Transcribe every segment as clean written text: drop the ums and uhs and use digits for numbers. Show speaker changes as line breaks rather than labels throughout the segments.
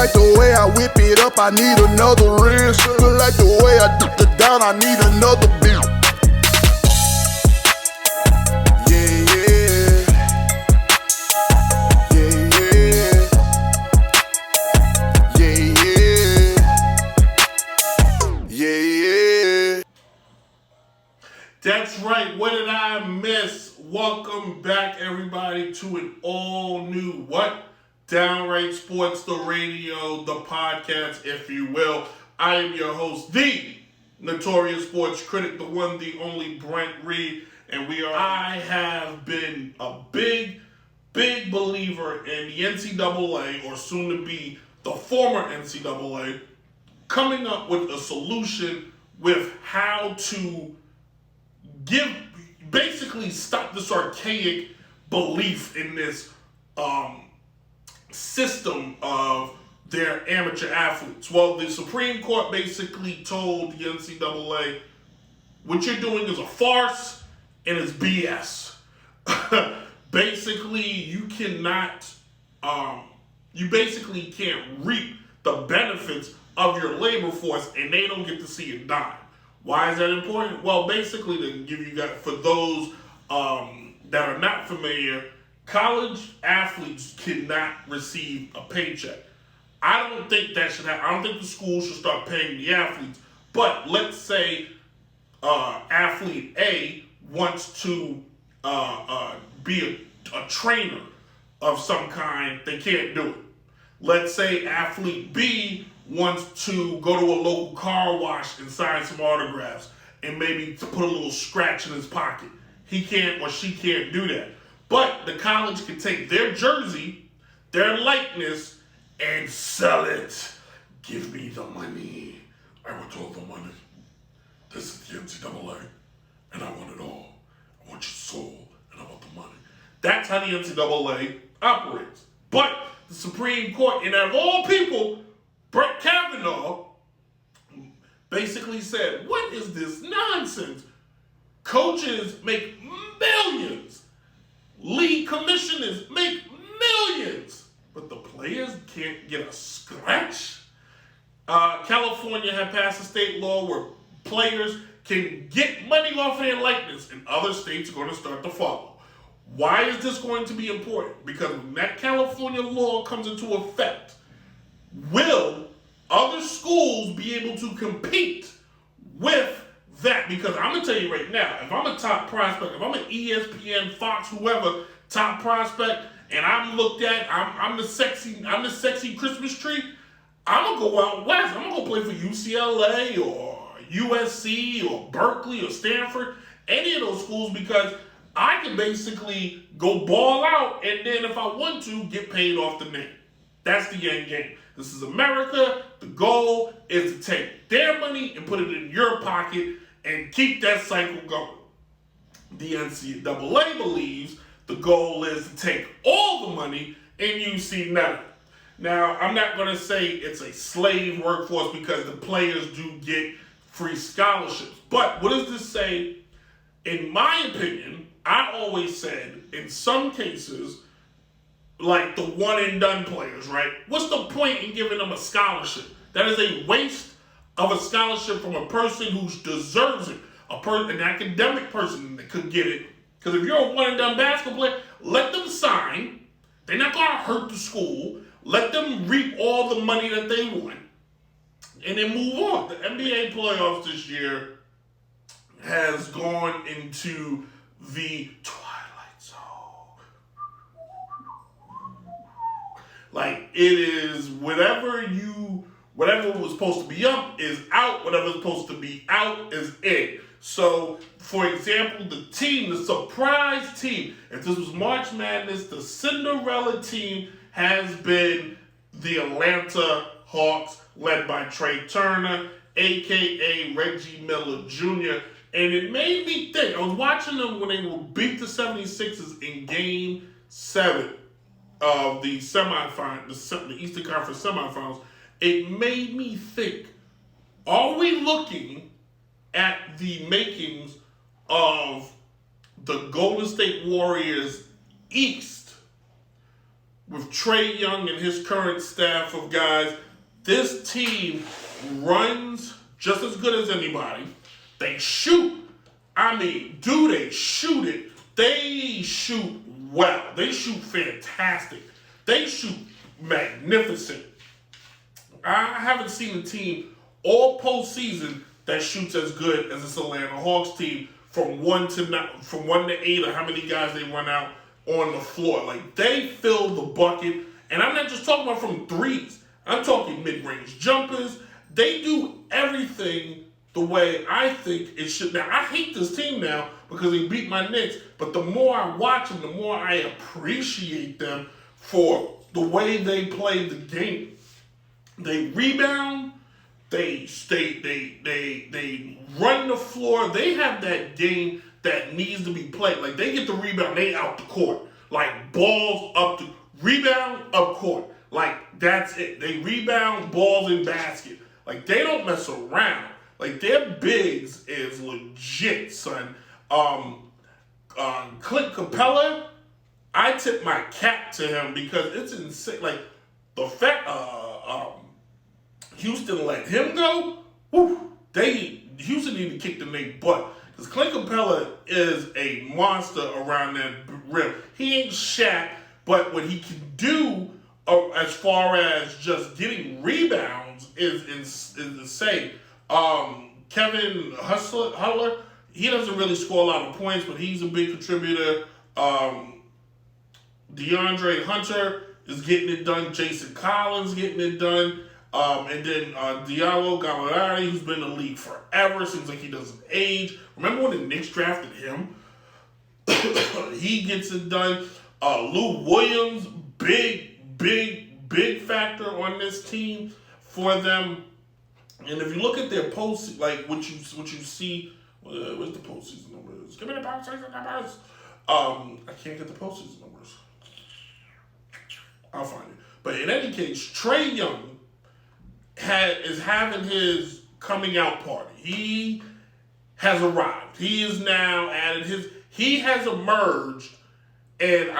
like the way I whip it up, I need another wrist. Look like the way I dip it down, I need another beat.
That's right, what did I miss? Welcome back, everybody, to an all-new what? Downright Sports, the radio, the podcast, if you will. I am your host, the Notorious Sports Critic, the one, the only Brent Reid, and I have been a big believer in the NCAA, or soon to be the former NCAA, coming up with a solution with how to basically stop this archaic belief in this system of their amateur athletes. Well, the Supreme Court basically told the NCAA, what you're doing is a farce and it's BS. Basically, you basically can't reap the benefits of your labor force and they don't get to see a dime. Why is that important? Well, basically, to give you guys, for those that are not familiar, college athletes cannot receive a paycheck. I don't think that should happen. I don't think the schools should start paying the athletes. But let's say athlete A wants to be a trainer of some kind. They can't do it. Let's say athlete B wants to go to a local car wash and sign some autographs and maybe to put a little scratch in his pocket. He can't or she can't do that. But the college can take their jersey, their likeness, and sell it. Give me the money. I want all the money. This is the NCAA, and I want it all. I want your soul, and I want the money. That's how the NCAA operates. But the Supreme Court, and out of all people, Brett Kavanaugh basically said, what is this nonsense? Coaches make millions. League commissioners make millions. But the players can't get a scratch. California had passed a state law where players can get money off of their likeness, and other states are going to start to follow. Why is this going to be important? Because when that California law comes into effect, will other schools be able to compete with that? Because I'm going to tell you right now, if I'm a top prospect, if I'm an ESPN, Fox, whoever, top prospect, and I'm looked at, I'm the sexy Christmas tree, I'm going to go out west. I'm going to go play for UCLA or USC or Berkeley or Stanford, any of those schools, because I can basically go ball out and then if I want to, get paid off the name. That's the end game. This is America. The goal is to take their money and put it in your pocket and keep that cycle going. The NCAA believes the goal is to take all the money and you see none of it. Now, I'm not going to say it's a slave workforce because the players do get free scholarships. But what does this say? In my opinion, I always said in some cases, like the one and done players, right? What's the point in giving them a scholarship? That is a waste of a scholarship from a person who deserves it. An academic person that could get it. Because if you're a one and done basketball player, let them sign. They're not going to hurt the school. Let them reap all the money that they want. And then move on. The NBA playoffs this year has gone into the twilight zone. Like, it is whatever was supposed to be up is out, whatever's supposed to be out is in. So, for example, the surprise team, if this was March Madness, the Cinderella team has been the Atlanta Hawks, led by Trey Turner, a.k.a. Reggie Miller Jr., and it made me think. I was watching them when they beat the 76ers in Game 7 of the semifinals, the Eastern Conference semifinals. It made me think, are we looking at the makings of the Golden State Warriors East with Trae Young and his current staff of guys, this team runs just as good as anybody. They shoot. I mean, do they shoot it? They shoot well. They shoot fantastic. They shoot magnificent. I haven't seen a team all postseason that shoots as good as this Atlanta Hawks team from 1 to 8, or how many guys they run out on the floor. Like, they fill the bucket, and I'm not just talking about from threes. I'm talking mid-range jumpers. They do everything the way I think it should. Now, I hate this team now because they beat my Knicks, but the more I watch them, the more I appreciate them for the way they play the game. They rebound. They run the floor. They have that game that needs to be played. Like, they get the rebound, they out the court. Like, balls up the rebound, up court. Like, that's it. They rebound, balls in basket. Like, they don't mess around. Like, their bigs is legit, son. Clint Capella, I tip my cap to him because it's insane. Like, the fact Houston let him go, Houston need to kick the Knicks butt. Because Clint Capella is a monster around that rim. He ain't Shaq, but what he can do as far as just getting rebounds is insane. Kevin Hustler, he doesn't really score a lot of points, but he's a big contributor. DeAndre Hunter is getting it done. Jason Collins getting it done. And then Diallo Gallinari, who's been in the league forever, seems like he doesn't age. Remember when the Knicks drafted him? He gets it done. Lou Williams, big factor on this team for them. And if you look at their post, like what you see, where's the postseason numbers? Give me the postseason numbers. I can't get the postseason numbers. I'll find it. But in any case, Trae Young is having his coming out party. He has arrived. He is now he has emerged, and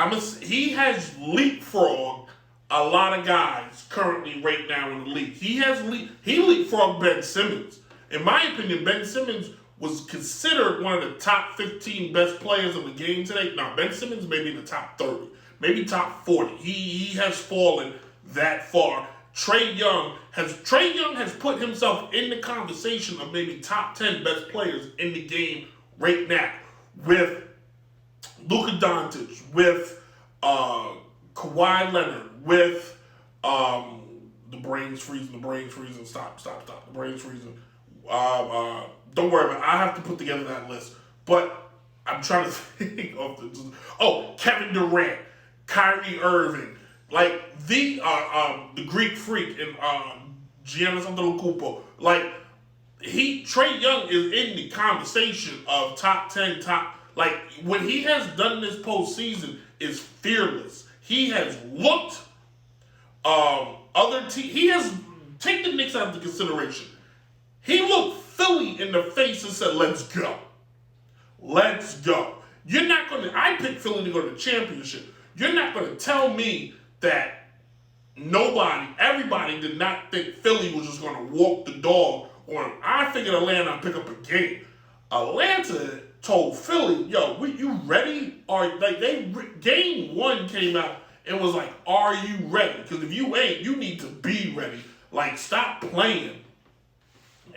he has leapfrogged a lot of guys currently right now in the league. He leapfrogged Ben Simmons. In my opinion, Ben Simmons was considered one of the top 15 best players of the game today. Now, Ben Simmons may be in the top 30, maybe top 40. He has fallen that far. Trae Young has put himself in the conversation of maybe top 10 best players in the game right now, with Luka Doncic, with Kawhi Leonard, with the brain's freezing. Stop. The brain's freezing. Don't worry about it. I have to put together that list. But I'm trying to think of Kevin Durant, Kyrie Irving, like the Greek Freak and Giannis Antetokounmpo. Like, Trae Young is in the conversation of top 10, like, what he has done this postseason is fearless. He has looked he has taken the Knicks out of consideration. He looked Philly in the face and said, let's go. Let's go. I picked Philly to go to the championship. You're not going to tell me that everybody did not think Philly was just going to walk the dog on him. I figured Atlanta would pick up a game. Atlanta told Philly, yo, you ready? Game 1 came out and was like, are you ready? Because if you ain't, you need to be ready. Like, stop playing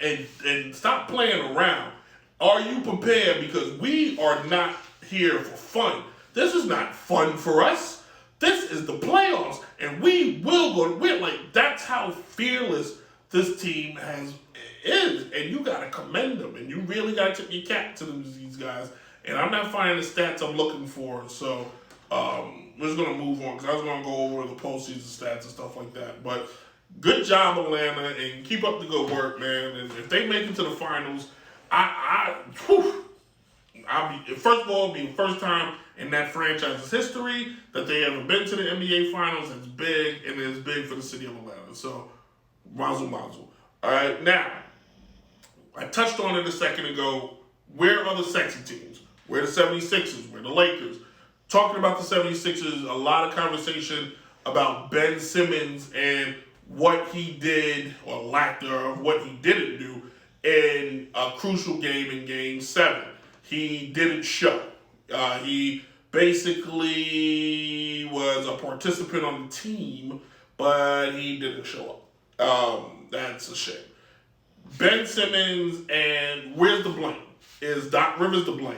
and stop playing around. Are you prepared? Because we are not here for fun. This is not fun for us. This is the playoffs, and we will go to win. Like, that's how fearless this team is, and you gotta commend them, and you really gotta tip your cap to these guys. And I'm not finding the stats I'm looking for, so we're just gonna move on because I was gonna go over the postseason stats and stuff like that. But good job, Atlanta, and keep up the good work, man. And if they make it to the finals, first of all, it'll be the first time in that franchise's history that they ever been to the NBA Finals. It's big, and it's big for the city of Atlanta. So, mazel. All right, now, I touched on it a second ago. Where are the sexy teams? Where are the 76ers? Where are the Lakers? Talking about the 76ers, a lot of conversation about Ben Simmons and what he did, or lack thereof, what he didn't do in a crucial game in Game 7. He didn't show. He basically was a participant on the team, but he didn't show up. That's a shame. Ben Simmons, and where's the blame? Is Doc Rivers to blame?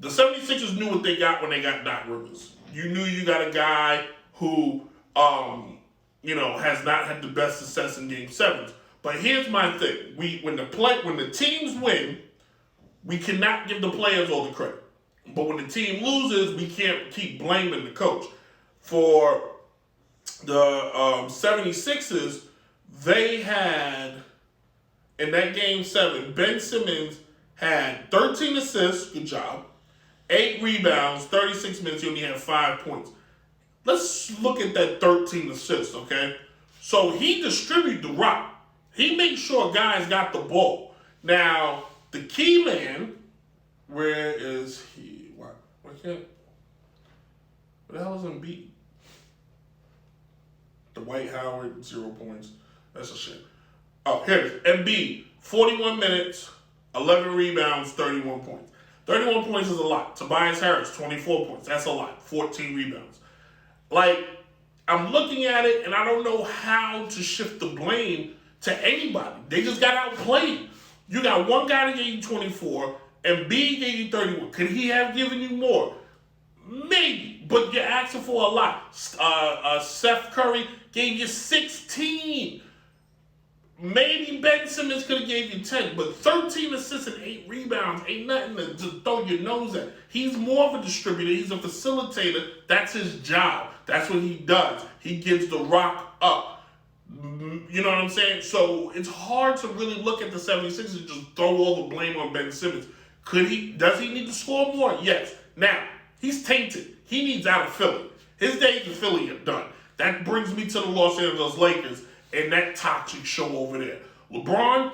The 76ers knew what they got when they got Doc Rivers. You knew you got a guy who, has not had the best success in Game 7s. But here's my thing: when the teams win, we cannot give the players all the credit. But when the team loses, we can't keep blaming the coach. For the 76ers, they had, in that Game 7, Ben Simmons had 13 assists, good job, 8 rebounds, 36 minutes, he only had 5 points. Let's look at that 13 assists, okay? So he distributed the rock. He made sure guys got the ball. Now, the key man, where is he? Why can't? What the hell is Embiid? Dwight Howard, 0 points. That's a shame. Oh, here it is. Embiid, 41 minutes, 11 rebounds, 31 points. 31 points is a lot. Tobias Harris, 24 points. That's a lot. 14 rebounds. I'm looking at it, and I don't know how to shift the blame to anybody. They just got outplayed. You got one guy that gave you 24, and B gave you 31. Could he have given you more? Maybe, but you're asking for a lot. Seth Curry gave you 16. Maybe Ben Simmons could have gave you 10, but 13 assists and 8 rebounds ain't nothing to just throw your nose at. He's more of a distributor. He's a facilitator. That's his job. That's what he does. He gives the rock up. You know what I'm saying? So it's hard to really look at the 76ers and just throw all the blame on Ben Simmons. Does he need to score more? Yes. Now, he's tainted. He needs out of Philly. His days in Philly are done. That brings me to the Los Angeles Lakers and that toxic show over there. LeBron,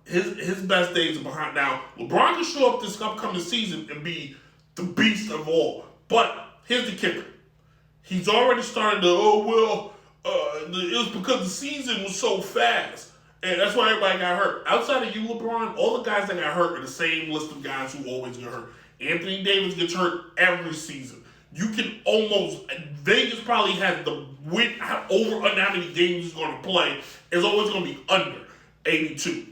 his best days are behind. Now, LeBron can show up this upcoming season and be the beast of all. But here's the kicker. He's already started to, it was because the season was so fast. And that's why everybody got hurt. Outside of you, LeBron, all the guys that got hurt are the same list of guys who always get hurt. Anthony Davis gets hurt every season. You can Vegas probably has the win over under how many games he's going to play. It's always going to be under 82.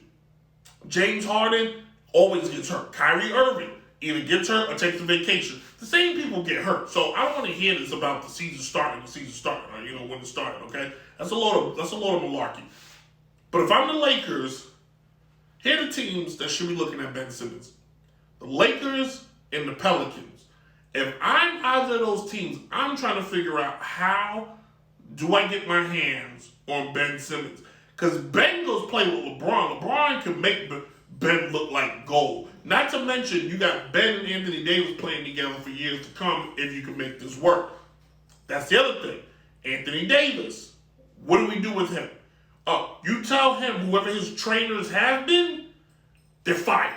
James Harden always gets hurt. Kyrie Irving either gets hurt or takes a vacation. The same people get hurt. So I don't want to hear this about the season starting, or when it started, okay? That's a load of malarkey. But if I'm the Lakers, here are the teams that should be looking at Ben Simmons. The Lakers and the Pelicans. If I'm either of those teams, I'm trying to figure out how do I get my hands on Ben Simmons. Because Ben goes play with LeBron. LeBron can make Ben look like gold. Not to mention, you got Ben and Anthony Davis playing together for years to come if you can make this work. That's the other thing. Anthony Davis. What do we do with him? You tell him whoever his trainers have been, they're fired.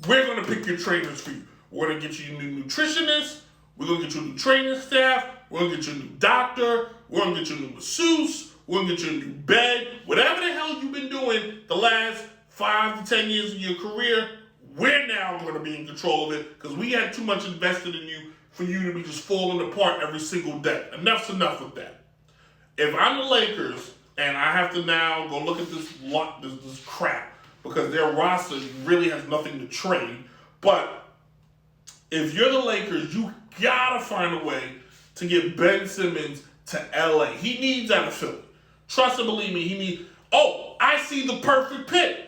We're going to pick your trainers for you. We're going to get you a new nutritionist. We're going to get you a new training staff. We're going to get you a new doctor. We're going to get you a new masseuse. We're going to get you a new bed. Whatever the hell you've been doing the last 5 to 10 years of your career, we're now going to be in control of it because we had too much invested in you for you to be just falling apart every single day. Enough's enough with that. If I'm the Lakers and I have to now go look at this crap because their roster really has nothing to trade, but if you're the Lakers, you gotta find a way to get Ben Simmons to LA. He needs out of Philly. Trust and believe me, I see the perfect pick.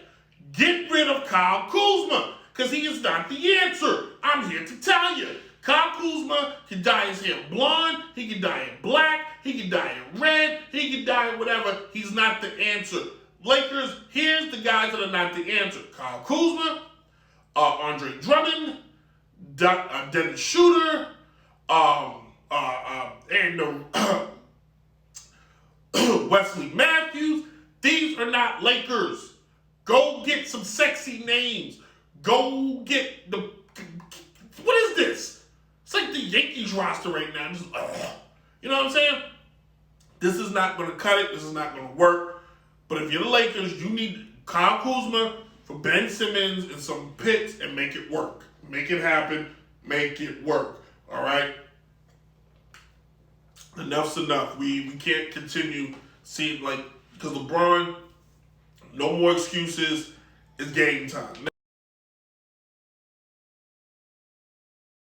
Get rid of Kyle Kuzma, because he is not the answer. I'm here to tell you. Kyle Kuzma can dye his hair blonde, he can dye it black, he can dye it red, he can dye it whatever. He's not the answer. Lakers, here's the guys that are not the answer. Kyle Kuzma, Andre Drummond, Dennis Schroeder, and Wesley Matthews. These are not Lakers. Go get some sexy names. Go get what is this? It's like the Yankees roster right now. You know what I'm saying? This is not going to cut it. This is not going to work. But if you're the Lakers, you need Kyle Kuzma for Ben Simmons and some picks and make it work. Make it happen. Make it work. All right? Enough's enough. We can't continue seeing, like, because LeBron, no more excuses. It's game time.